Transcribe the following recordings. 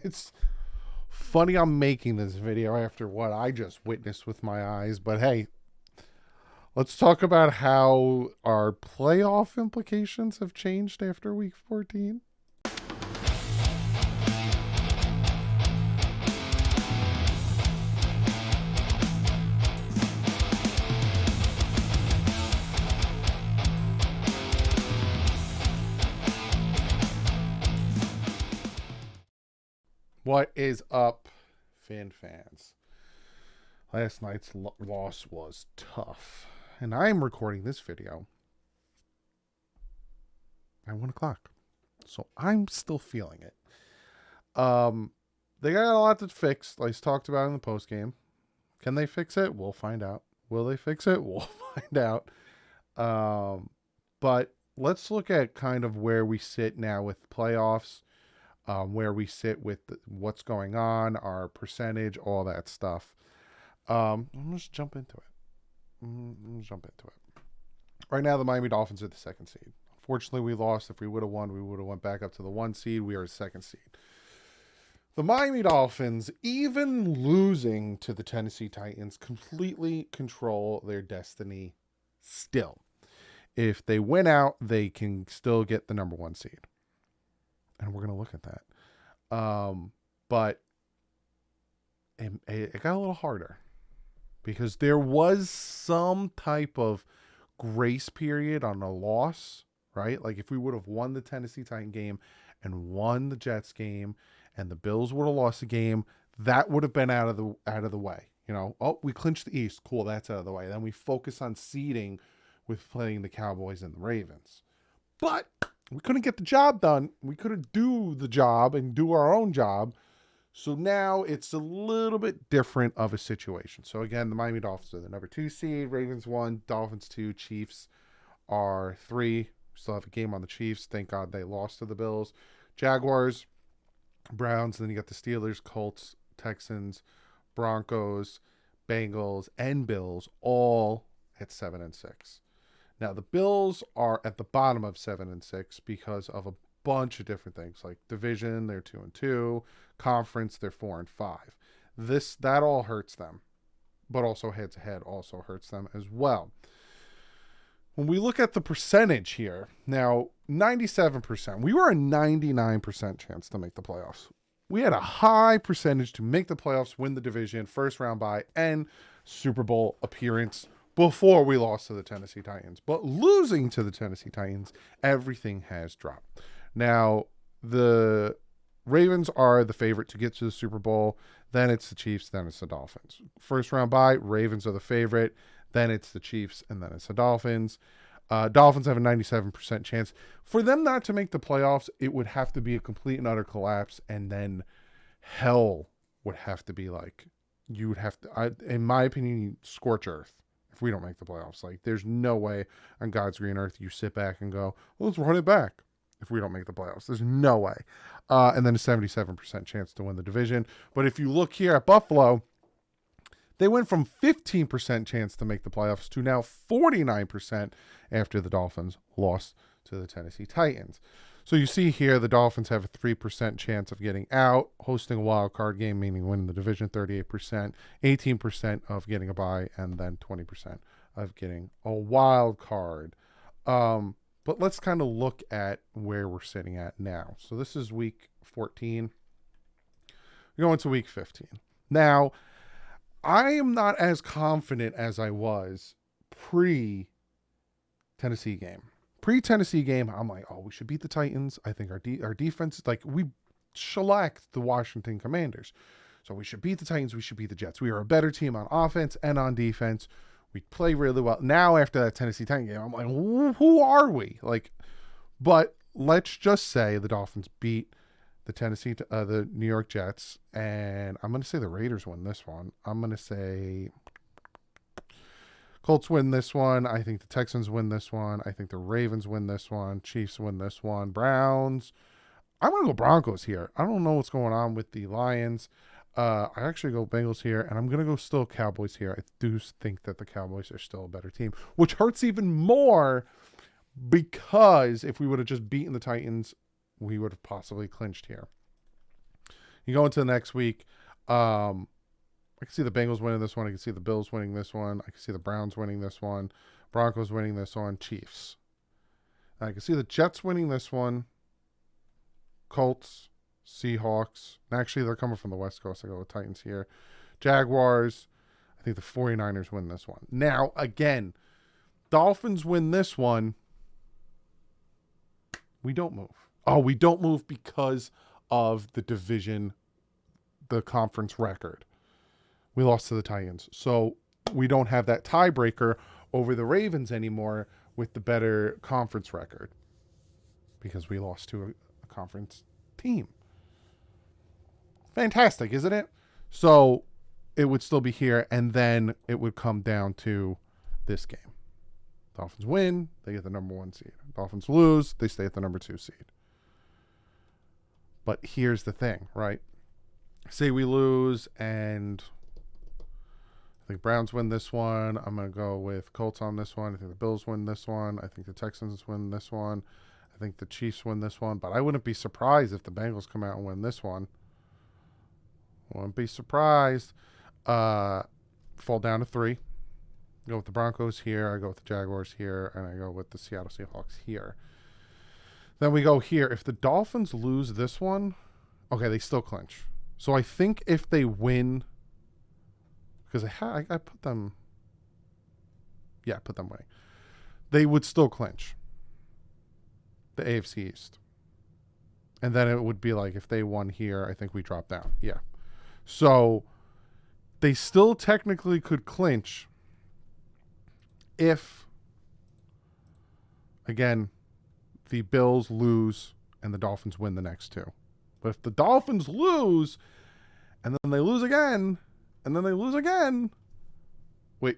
It's funny I'm making this video after what I just witnessed with my eyes, but hey, let's talk about how our playoff implications have changed after week 14. What is up, fans? Last night's loss was tough, and I'm recording this video at 1 o'clock, so I'm still feeling it. They got a lot to fix, like talked about in the post game. Can they fix it? We'll find out. Will they fix it? We'll find out. But let's look at kind of where we sit now with playoffs. Where we sit with what's going on, our percentage, all that stuff. I'm just jump into it. Right now, the Miami Dolphins are the 2nd seed. Unfortunately, we lost. If we would have won, we would have went back up to the 1 seed. We are a 2nd seed. The Miami Dolphins, even losing to the Tennessee Titans, completely control their destiny still. If they win out, they can still get the number 1 seed. And we're going to look at that. But it got a little harder because there was some type of grace period on a loss, right? Like if we would have won the Tennessee Titan game and won the Jets game and the Bills would have lost the game, that would have been out of the way. You know, oh, we clinched the East. Cool, that's out of the way. Then we focus on seeding with playing the Cowboys and the Ravens. But we couldn't get the job done. We couldn't do the job and do our own job. So now it's a little bit different of a situation. So again, the Miami Dolphins are the number 2 seed. Ravens 1, Dolphins 2, Chiefs are 3. We still have a game on the Chiefs. Thank God they lost to the Bills. Jaguars, Browns, then you got the Steelers, Colts, Texans, Broncos, Bengals, and Bills all at 7 and 6. Now, the Bills are at the bottom of 7 and 6 because of a bunch of different things, like division, they're 2 and 2, conference, they're 4 and 5. That all hurts them, but also head to head also hurts them as well. When we look at the percentage here, now 97%, we were a 99% chance to make the playoffs. We had a high percentage to make the playoffs, win the division, first round bye, and Super Bowl appearance before we lost to the Tennessee Titans. But losing to the Tennessee Titans, everything has dropped. Now, the Ravens are the favorite to get to the Super Bowl. Then it's the Chiefs, then it's the Dolphins. First round bye, Ravens are the favorite. Then it's the Chiefs, and then it's the Dolphins. Dolphins have a 97% chance. For them not to make the playoffs, it would have to be a complete and utter collapse, and then hell would have to be like, you would have to, in my opinion, scorch earth. If we don't make the playoffs, like there's no way on God's green earth you sit back and go, well, let's run it back if we don't make the playoffs. There's no way. And then a 77% chance to win the division. But if you look here at Buffalo, they went from 15% chance to make the playoffs to now 49% after the Dolphins lost to the Tennessee Titans. So you see here the Dolphins have a 3% chance of getting out, hosting a wild card game, meaning winning the division, 38%, 18% of getting a bye, and then 20% of getting a wild card. But let's kind of look at where we're sitting at now. So this is week 14. We're going to week 15. Now, I am not as confident as I was pre-Tennessee game. Pre-Tennessee game, I'm like, oh, we should beat the Titans. I think our defense, like we shellacked the Washington Commanders. So we should beat the Titans. We should beat the Jets. We are a better team on offense and on defense. We play really well. Now, after that Tennessee Titan game, I'm like, who are we? Like, but let's just say the Dolphins beat the New York Jets, and I'm going to say the Raiders win this one. I'm going to say Colts win this one. I think the Texans win this one. I think the Ravens win this one. Chiefs win this one. Browns. I'm going to go Broncos here. I don't know what's going on with the Lions. I actually go Bengals here, and I'm going to go still Cowboys here. I do think that the Cowboys are still a better team, which hurts even more because if we would have just beaten the Titans, we would have possibly clinched here. You go into the next week. I can see the Bengals winning this one. I can see the Bills winning this one. I can see the Browns winning this one. Broncos winning this one. Chiefs. I can see the Jets winning this one. Colts, Seahawks. And actually, they're coming from the West Coast. I go with Titans here. Jaguars. I think the 49ers win this one. Now, again, Dolphins win this one. We don't move. Oh, we don't move because of the division, the conference record. We lost to the Titans. So we don't have that tiebreaker over the Ravens anymore with the better conference record because we lost to a conference team. Fantastic, isn't it? So it would still be here, and then it would come down to this game. Dolphins win, they get the number 1 seed. Dolphins lose, they stay at the number 2 seed. But here's the thing, right? Say we lose and I think Browns win this one. I'm going to go with Colts on this one. I think the Bills win this one. I think the Texans win this one. I think the Chiefs win this one. But I wouldn't be surprised if the Bengals come out and win this one. Wouldn't be surprised. Fall down to 3. Go with the Broncos here. I go with the Jaguars here. And I go with the Seattle Seahawks here. Then we go here. If the Dolphins lose this one, okay, they still clinch. So I think if they win, because I put them, I put them winning. They would still clinch the AFC East. And then it would be like if they won here, I think we drop down. Yeah. So they still technically could clinch if, again, the Bills lose and the Dolphins win the next 2. But if the Dolphins lose and then they lose again and then they lose again, we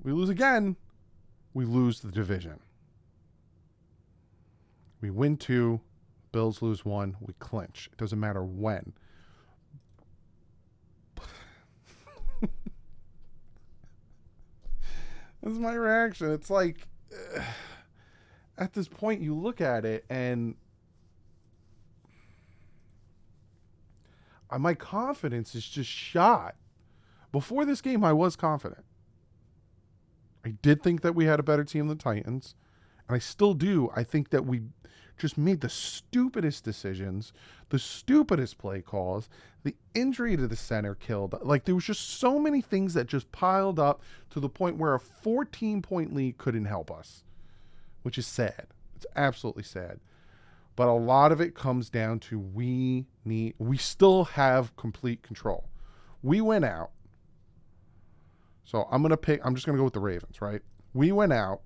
lose again, we lose the division. We win 2, Bills lose 1, we clinch. It doesn't matter when. That's my reaction. It's like, at this point, you look at it and my confidence is just shot. Before this game, I was confident. I did think that we had a better team than the Titans, and I still do. I think that we just made the stupidest decisions, the stupidest play calls, the injury to the center killed. Like, there was just so many things that just piled up to the point where a 14-point lead couldn't help us, which is sad. It's absolutely sad. But a lot of it comes down to we still have complete control. We went out. So I'm just going to go with the Ravens, right? We went out.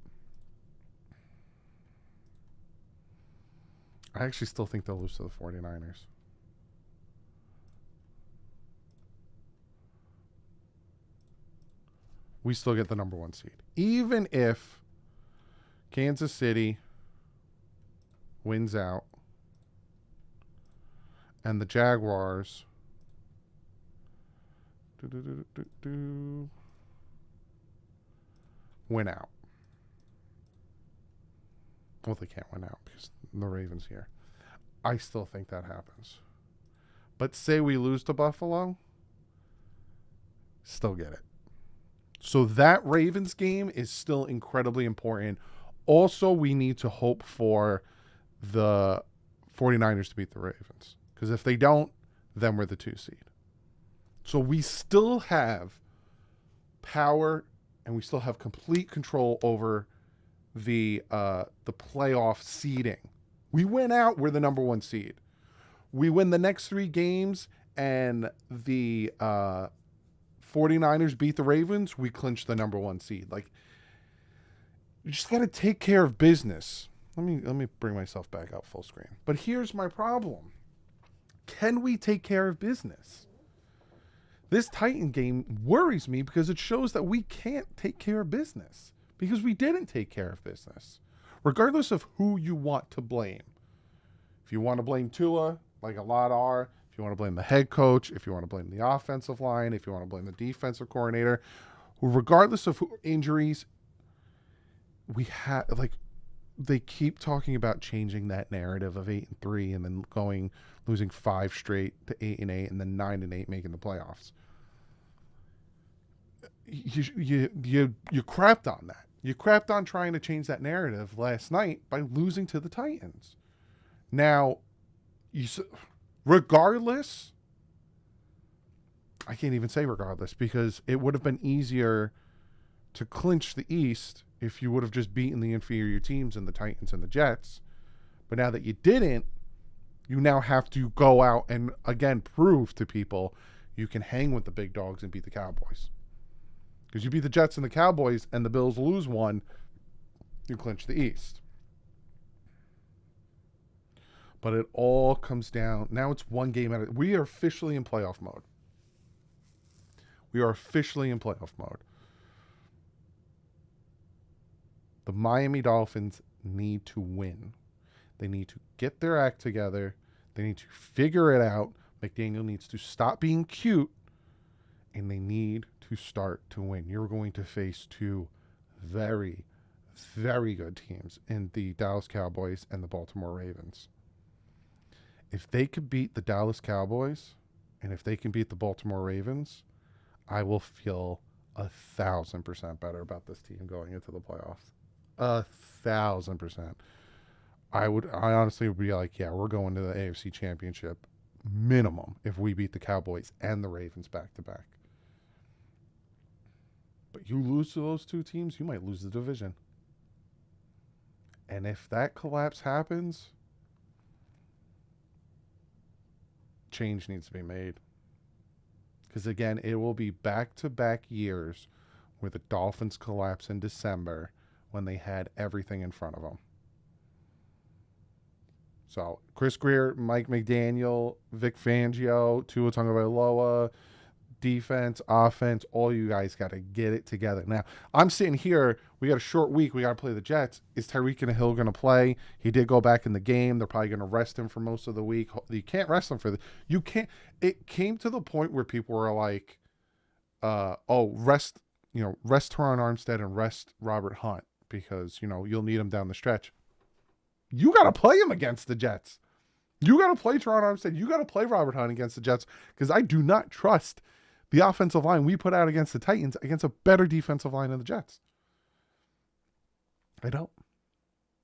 I actually still think they'll lose to the 49ers. We still get the number 1 seed. Even if Kansas City wins out and the Jaguars win out. Well, they can't win out because the Ravens here. I still think that happens. But say we lose to Buffalo, still get it. So that Ravens game is still incredibly important. Also, we need to hope for the 49ers to beat the Ravens. Because if they don't, then we're the 2 seed. So we still have power and we still have complete control over the playoff seeding. We win out, we're the number 1 seed. We win the next 3 games and the 49ers beat the Ravens, we clinch the number 1 seed. Like, you just got to take care of business. Let me bring myself back out full screen. But here's my problem. Can we take care of business? This Titan game worries me because it shows that we can't take care of business because we didn't take care of business, regardless of who you want to blame. If you want to blame Tua, like a lot are, if you want to blame the head coach, if you want to blame the offensive line, if you want to blame the defensive coordinator, regardless of injuries, we had, like, they keep talking about changing that narrative of 8-3 and then losing 5 straight to 8-8 and then 9-8 making the playoffs. You crapped on that. You crapped on trying to change that narrative last night by losing to the Titans. Now, regardless, I can't even say regardless because it would have been easier to clinch the East if you would have just beaten the inferior teams and the Titans and the Jets. But now that you didn't, you now have to go out and, again, prove to people you can hang with the big dogs and beat the Cowboys. Because you beat the Jets and the Cowboys and the Bills lose one, you clinch the East. But it all comes down. Now it's one game at a time. We are officially in playoff mode. We are officially in playoff mode. The Miami Dolphins need to win. They need to get their act together. They need to figure it out. McDaniel needs to stop being cute. And they need to start to win. You're going to face two very, very good teams in the Dallas Cowboys and the Baltimore Ravens. If they could beat the Dallas Cowboys and if they can beat the Baltimore Ravens, I will feel 1,000% better about this team going into the playoffs. 1,000%. I honestly would be like, yeah, we're going to the AFC Championship minimum if we beat the Cowboys and the Ravens back to back. But you lose to those two teams, you might lose the division. And if that collapse happens, change needs to be made. Because again, it will be back-to-back years where the Dolphins collapse in December when they had everything in front of them. So, Chris Grier, Mike McDaniel, Vic Fangio, Tua Tagovailoa, defense, offense, all you guys got to get it together. Now, I'm sitting here. We got a short week. We got to play the Jets. Is Tyreek Hill going to play? He did go back in the game. They're probably going to rest him for most of the week. You can't rest him for the. You can't. It came to the point where people were like, rest Teron Armstead and rest Robert Hunt because you'll need him down the stretch. You got to play him against the Jets. You got to play Teron Armstead. You got to play Robert Hunt against the Jets because I do not trust the offensive line we put out against the Titans against a better defensive line than the Jets. I don't.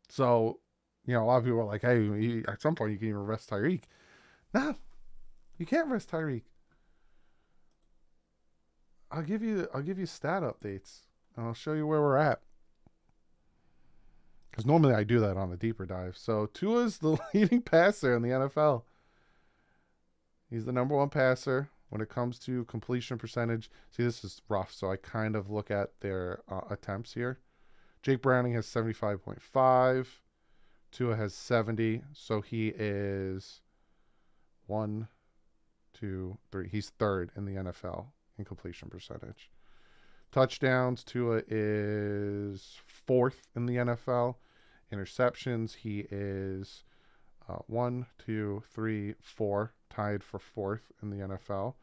So, a lot of people are like, hey, at some point you can even rest Tyreek. No, you can't rest Tyreek. I'll give you stat updates and I'll show you where we're at. Because normally I do that on a deeper dive. So Tua's the leading passer in the NFL. He's the number one passer when it comes to completion percentage. See, this is rough, so I kind of look at their attempts here. Jake Browning has 75.5. Tua has 70. So he is 1, 2, 3. He's third in the NFL in completion percentage. Touchdowns, Tua is fourth in the NFL. Interceptions, he is 1, 2, 3, 4, tied for fourth in the NFL.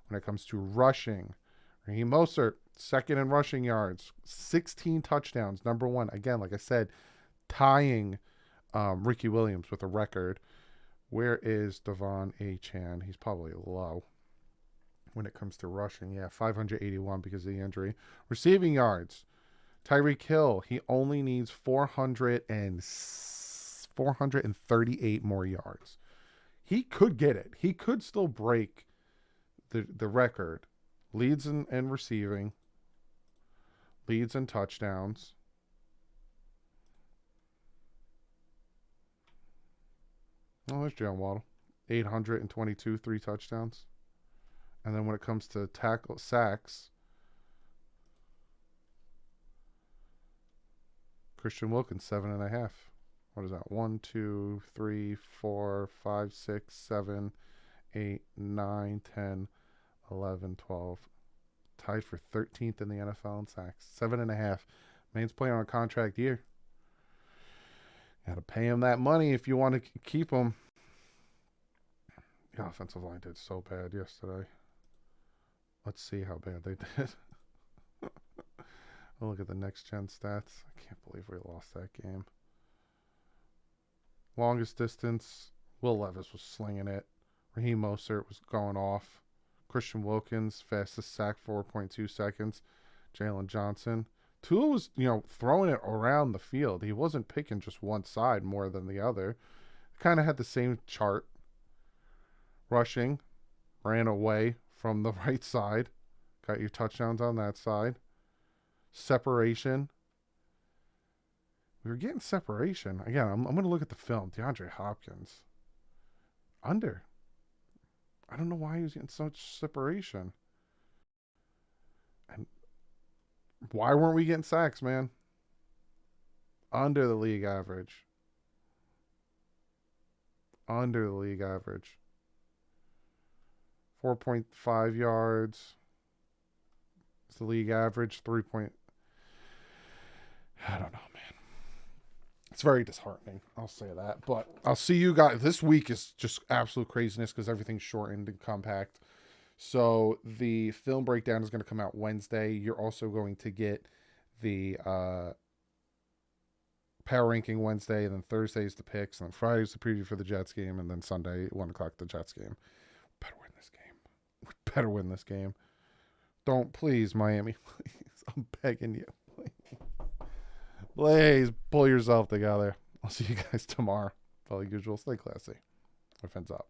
When it comes to rushing, Raheem Mostert, second in rushing yards, 16 touchdowns, number one. Again, like I said, tying Ricky Williams with a record. Where is Devon Achane? He's probably low. When it comes to rushing, 581 because of the injury. Receiving yards, Tyreek Hill, he only needs 438 more yards. He could get it. He could still break the record. Leads in receiving, leads in touchdowns. Oh, there's Jalen Waddle. 822, 3 touchdowns. And then when it comes to sacks, Christian Wilkins, 7.5. What is that? 1, 2, 3, 4, 5, 6, 7, 8, 9, 10, 11, 12. Tied for 13th in the NFL in sacks. 7.5. Man's playing on a contract year. Got to pay him that money if you want to keep him. The offensive line did so bad yesterday. Let's see how bad they did. I'll look at the next gen stats. I can't believe we lost that game. Longest distance, Will Levis was slinging it. Raheem Mostert was going off. Christian Wilkins, fastest sack, 4.2 seconds. Jalen Johnson. Tua was, throwing it around the field. He wasn't picking just one side more than the other. Kind of had the same chart. Rushing, ran away from the right side. Got your touchdowns on that side. Separation. We were getting separation. Again, I'm going to look at the film. DeAndre Hopkins. Under. I don't know why he was getting so much separation. And why weren't we getting sacks, man? Under the league average. Under the league average. 4.5 yards. It's the league average. 3 point. I don't know, man. It's very disheartening. I'll say that. But I'll see you guys. This week is just absolute craziness because everything's shortened and compact. So the film breakdown is going to come out Wednesday. You're also going to get the power ranking Wednesday, and then Thursday is the picks, and then Friday is the preview for the Jets game, and then Sunday, 1 o'clock, the Jets game. Better win this game. We better win this game. Don't, please, Miami. Please. I'm begging you. Please pull yourself together. I'll see you guys tomorrow. Like usual, stay classy. My friends up.